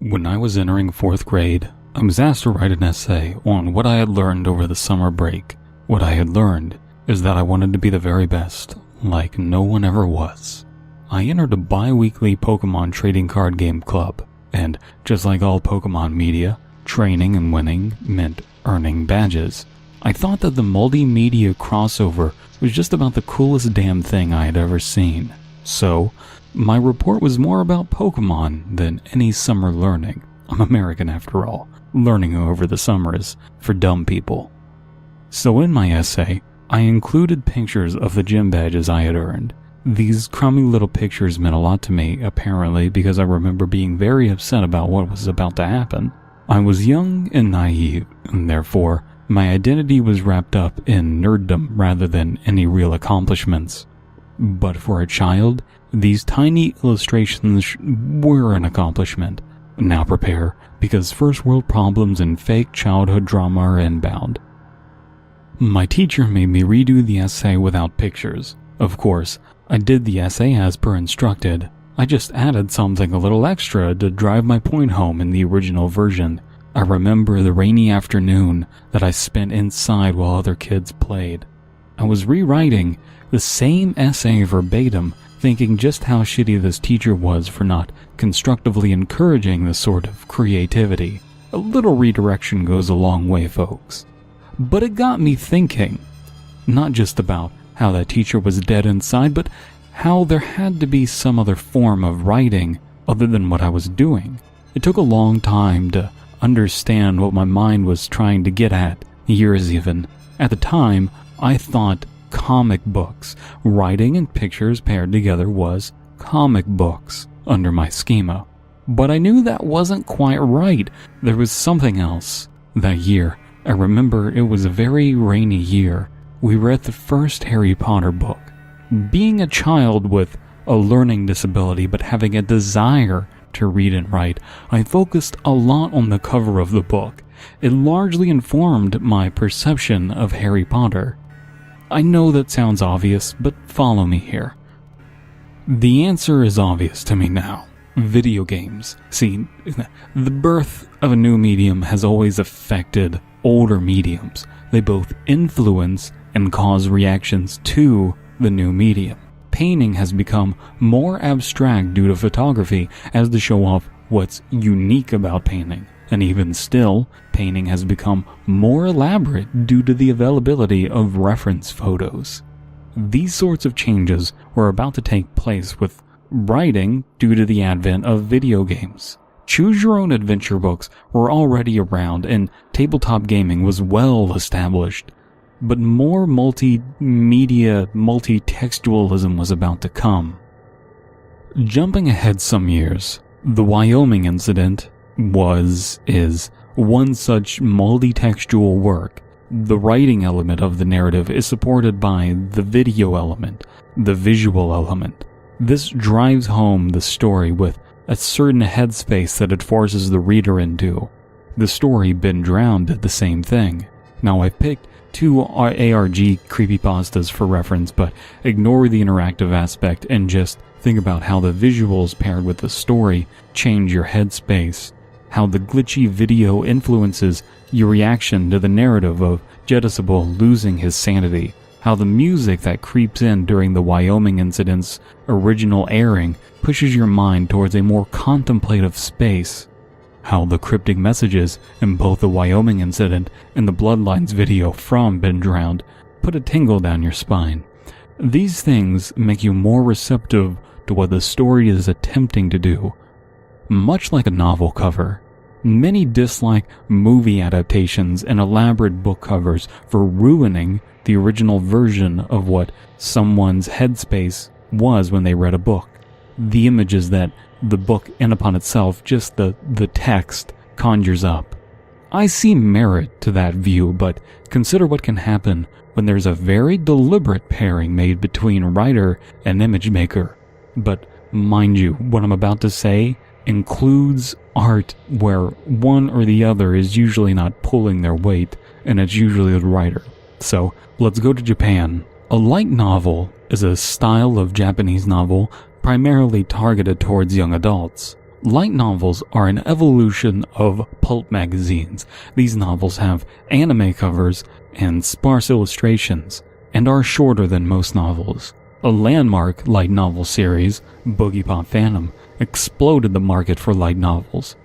When I was entering 4th grade, I was asked to write an essay on what I had learned over the summer break. What I had learned is that I wanted to be the very best, like no one ever was. I entered a bi-weekly Pokemon trading card game club, and just like all Pokemon media, training and winning meant earning badges. I thought that the multimedia crossover was just about the coolest damn thing I had ever seen. So, my report was more about Pokemon than any summer learning. I'm American after all. Learning over the summer is for dumb people. So in my essay, I included pictures of the gym badges I had earned. These crummy little pictures meant a lot to me, apparently, because I remember being very upset about what was about to happen. I was young and naive, and therefore, my identity was wrapped up in nerddom rather than any real accomplishments. But for a child, these tiny illustrations were an accomplishment. Now prepare, because first world problems and fake childhood drama are inbound. My teacher made me redo the essay without pictures. Of course, I did the essay as per instructed. I just added something a little extra to drive my point home in the original version. I remember the rainy afternoon that I spent inside while other kids played. I was rewriting the same essay verbatim, thinking just how shitty this teacher was for not constructively encouraging this sort of creativity. A little redirection goes a long way, folks. But it got me thinking, not just about how that teacher was dead inside, but how there had to be some other form of writing other than what I was doing. It took a long time to understand what my mind was trying to get at, years even. At the time, I thought comic books. Writing and pictures paired together was comic books under my schema. But I knew that wasn't quite right. There was something else. That year, I remember it was a very rainy year. We read the first Harry Potter book. Being a child with a learning disability but having a desire to read and write, I focused a lot on the cover of the book. It largely informed my perception of Harry Potter. I know that sounds obvious, but follow me here. The answer is obvious to me now. Video games. See, the birth of a new medium has always affected older mediums. They both influence and cause reactions to the new medium. Painting has become more abstract due to photography as to show off what's unique about painting. And even still, painting has become more elaborate due to the availability of reference photos. These sorts of changes were about to take place with writing due to the advent of video games. Choose-your-own-adventure books were already around and tabletop gaming was well established. But more multimedia, multitextualism was about to come. Jumping ahead some years, the Wyoming incident is one such multitextual work. The writing element of the narrative is supported by the video element, the visual element. This drives home the story with a certain headspace that it forces the reader into. The story Been Drowned did the same thing. Now I picked two ARG creepypastas for reference, but ignore the interactive aspect and just think about how the visuals paired with the story change your headspace. How the glitchy video influences your reaction to the narrative of Jedisable losing his sanity. How the music that creeps in during the Wyoming incident's original airing pushes your mind towards a more contemplative space. How the cryptic messages in both the Wyoming incident and the Bloodlines video from Been Drowned put a tingle down your spine. These things make you more receptive to what the story is attempting to do. Much like a novel cover, many dislike movie adaptations and elaborate book covers for ruining the original version of what someone's headspace was when they read a book. The images that the book in upon itself, just the text, conjures up. I see merit to that view, but consider what can happen when there's a very deliberate pairing made between writer and image maker. But mind you, what I'm about to say includes art where one or the other is usually not pulling their weight, and it's usually the writer. So, let's go to Japan. A light novel is a style of Japanese novel primarily targeted towards young adults. Light novels are an evolution of pulp magazines. These novels have anime covers and sparse illustrations, and are shorter than most novels. A landmark light novel series, Boogie Pop Phantom, exploded the market for light novels,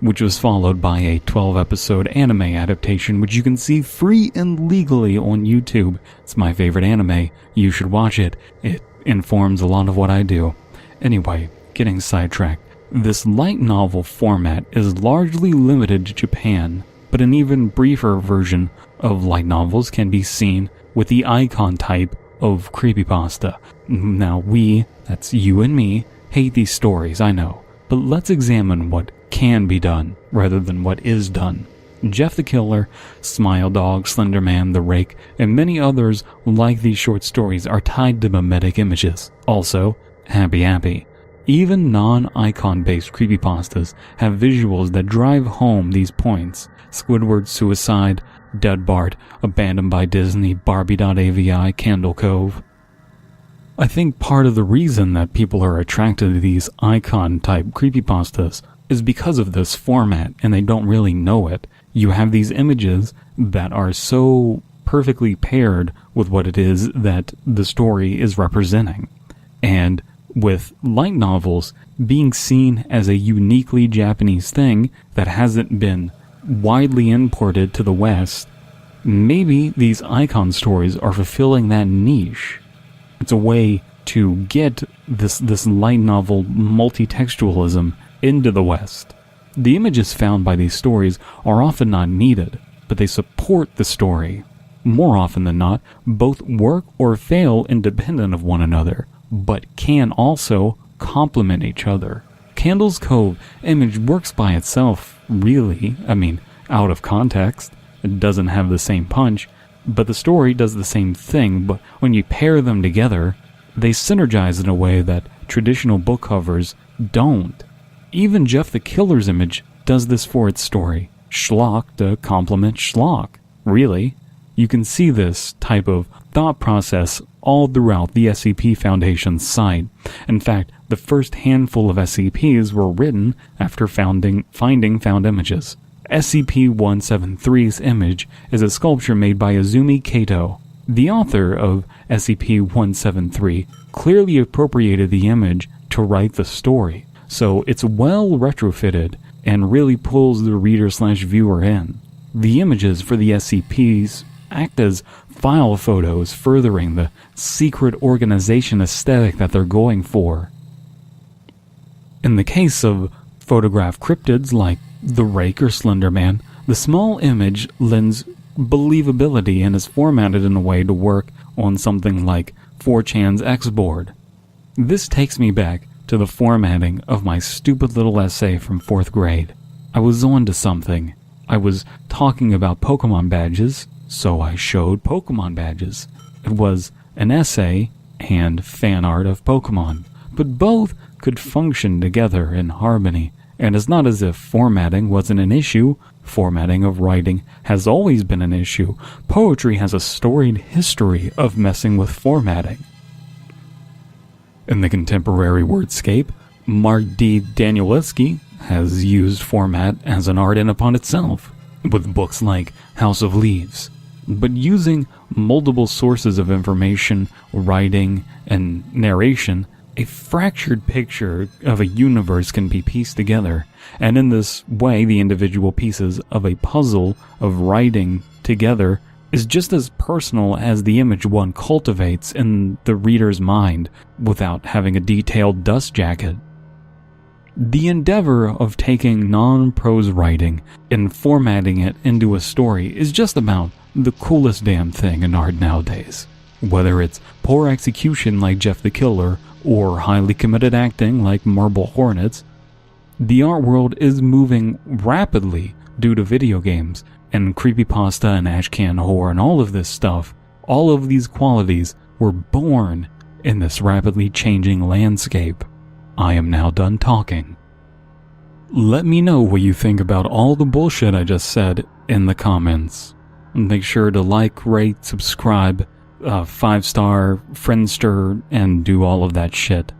which was followed by a 12-episode anime adaptation which you can see free and legally on YouTube. It's my favorite anime. You should watch it. It informs a lot of what I do. Anyway, getting sidetracked. This light novel format is largely limited to Japan, but an even briefer version of light novels can be seen with the icon type of Creepypasta. Now that's you and me, hate these stories, I know, but let's examine what can be done rather than what is done. Jeff the Killer, Smile Dog, Slender Man, The Rake, and many others like these short stories are tied to mimetic images. Also, Happy. Even non-icon based creepypastas have visuals that drive home these points. Squidward's Suicide, Dead Bart, Abandoned by Disney, Barbie.avi, Candle Cove. I think part of the reason that people are attracted to these icon-type creepypastas is because of this format, and they don't really know it. You have these images that are so perfectly paired with what it is that the story is representing. And with light novels being seen as a uniquely Japanese thing that hasn't been widely imported to the West, maybe these icon stories are fulfilling that niche. It's a way to get this light novel multitextualism into the West. The images found by these stories are often not needed, but they support the story. More often than not, both work or fail independent of one another, but can also complement each other. Candle's Cove image works by itself, really. Out of context. It doesn't have the same punch, but the story does the same thing, but when you pair them together, they synergize in a way that traditional book covers don't. Even Jeff the Killer's image does this for its story. Schlock to complement schlock. Really. You can see this type of thought process all throughout the SCP Foundation's site. In fact, the first handful of SCPs were written after finding found images. SCP-173's image is a sculpture made by Izumi Kato. The author of SCP-173 clearly appropriated the image to write the story, so it's well retrofitted and really pulls the reader/viewer in. The images for the SCPs act as file photos, furthering the secret organization aesthetic that they're going for. In the case of photographed cryptids like the Rake or Slender Man, the small image lends believability and is formatted in a way to work on something like 4chan's Xboard. This takes me back to the formatting of my stupid little essay from 4th grade. I was on to something. I was talking about Pokemon badges, so I showed Pokemon badges. It was an essay and fan art of Pokemon, but both could function together in harmony, and it's not as if formatting wasn't an issue. Formatting of writing has always been an issue. Poetry has a storied history of messing with formatting. In the contemporary wordscape, Mark D. Danielewski has used format as an art in upon itself, with books like House of Leaves. But using multiple sources of information, writing, and narration, a fractured picture of a universe can be pieced together, and in this way the individual pieces of a puzzle of writing together is just as personal as the image one cultivates in the reader's mind without having a detailed dust jacket. The endeavor of taking non-prose writing and formatting it into a story is just about the coolest damn thing in art nowadays. Whether it's poor execution like Jeff the Killer or highly committed acting like Marble Hornets, the art world is moving rapidly due to video games and creepypasta and ashcan horror and all of this stuff. All of these qualities were born in this rapidly changing landscape. I am now done talking. Let me know what you think about all the bullshit I just said in the comments. Make sure to like, rate, subscribe, 5-star, Friendster, and do all of that shit.